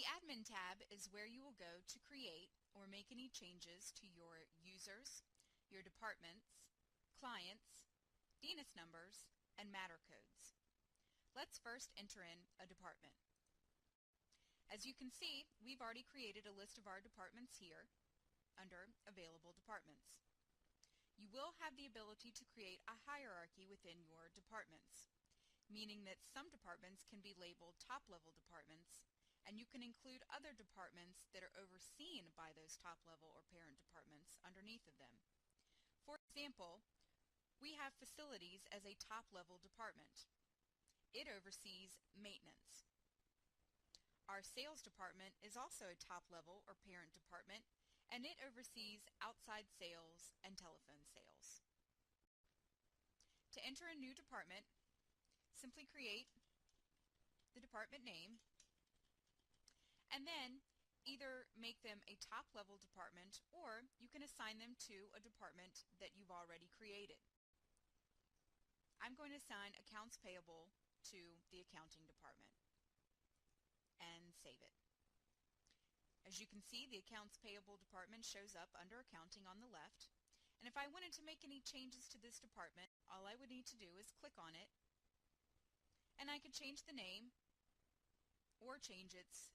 Admin tab is where you will go to create or make any changes to your users, your departments, clients, DNIS numbers, and matter codes. Let's first enter in a department. As you can see, we've already created a list of our departments here under Available Departments. You will have the ability to create a hierarchy within your departments, meaning that some departments can be labeled top-level departments, and you can include other departments that are overseen by those top-level or parent departments underneath of them. For example, we have facilities as a top-level department. It oversees maintenance. Our sales department is also a top-level or parent department, and it oversees outside sales and telephone sales. To enter a new department, simply create the department name, and then either make them a top-level department or you can assign them to a department that you've already created. I'm going to assign accounts payable to the accounting department and save it. As you can see, the accounts payable department shows up under accounting on the left, and if I wanted to make any changes to this department, all I would need to do is click on it, and I could change the name or change its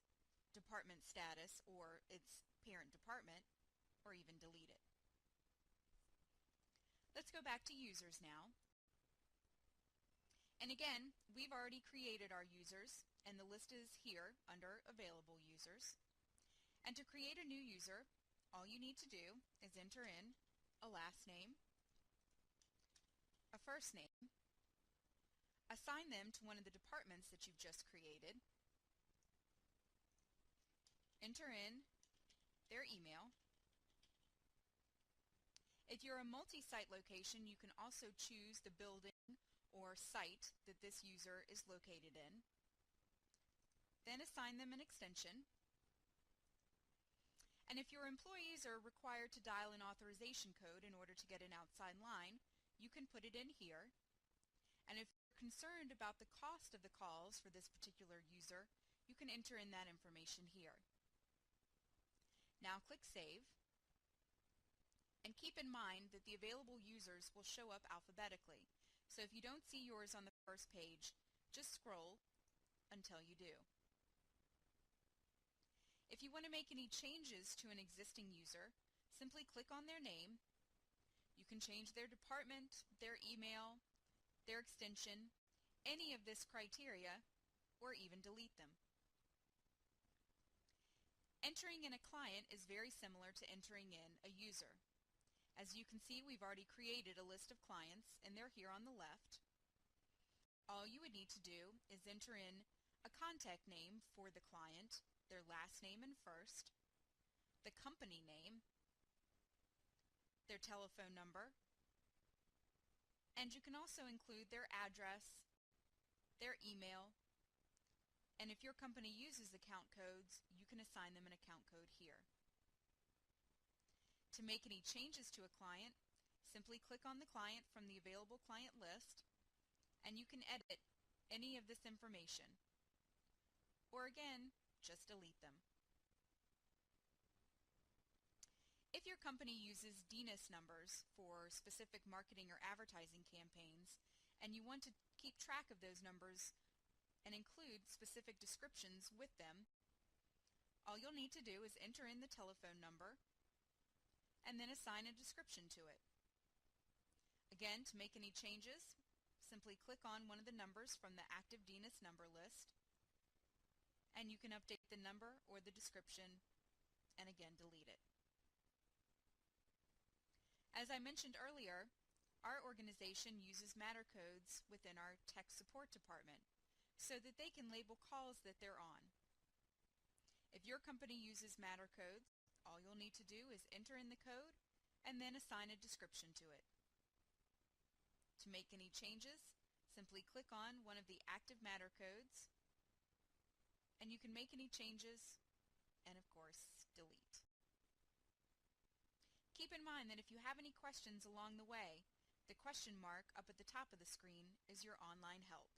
department status or its parent department, or even delete it. Let's go back to users now. And again, we've already created our users, and the list is here under Available Users. And to create a new user, all you need to do is enter in a last name, a first name, assign them to one of the departments that you've just created, enter in their email. If you're a multi-site location, you can also choose the building or site that this user is located in. Then assign them an extension. And if your employees are required to dial an authorization code in order to get an outside line, you can put it in here. And if you're concerned about the cost of the calls for this particular user, you can enter in that information here. Now click Save. And keep in mind that the available users will show up alphabetically. So if you don't see yours on the first page, just scroll until you do. If you want to make any changes to an existing user, simply click on their name. You can change their department, their email, their extension, any of this criteria, or even delete them. Entering in a client is very similar to entering in a user. As you can see, we've already created a list of clients, and they're here on the left. All you would need to do is enter in a contact name for the client, their last name and first, the company name, their telephone number, and you can also include their address, their email, and if your company uses account codes, you can assign them an account code here. To make any changes to a client, simply click on the client from the available client list, and you can edit any of this information. Or again, just delete them. If your company uses DNIS numbers for specific marketing or advertising campaigns, and you want to keep track of those numbers and include specific descriptions with them, all you'll need to do is enter in the telephone number and then assign a description to it. Again, to make any changes, simply click on one of the numbers from the active DNIS number list, and you can update the number or the description and again delete it. As I mentioned earlier, our organization uses matter codes within our tech support department so that they can label calls that they're on. If your company uses matter codes, all you'll need to do is enter in the code and then assign a description to it. To make any changes, simply click on one of the active matter codes, and you can make any changes and of course delete. Keep in mind that if you have any questions along the way, the question mark up at the top of the screen is your online help.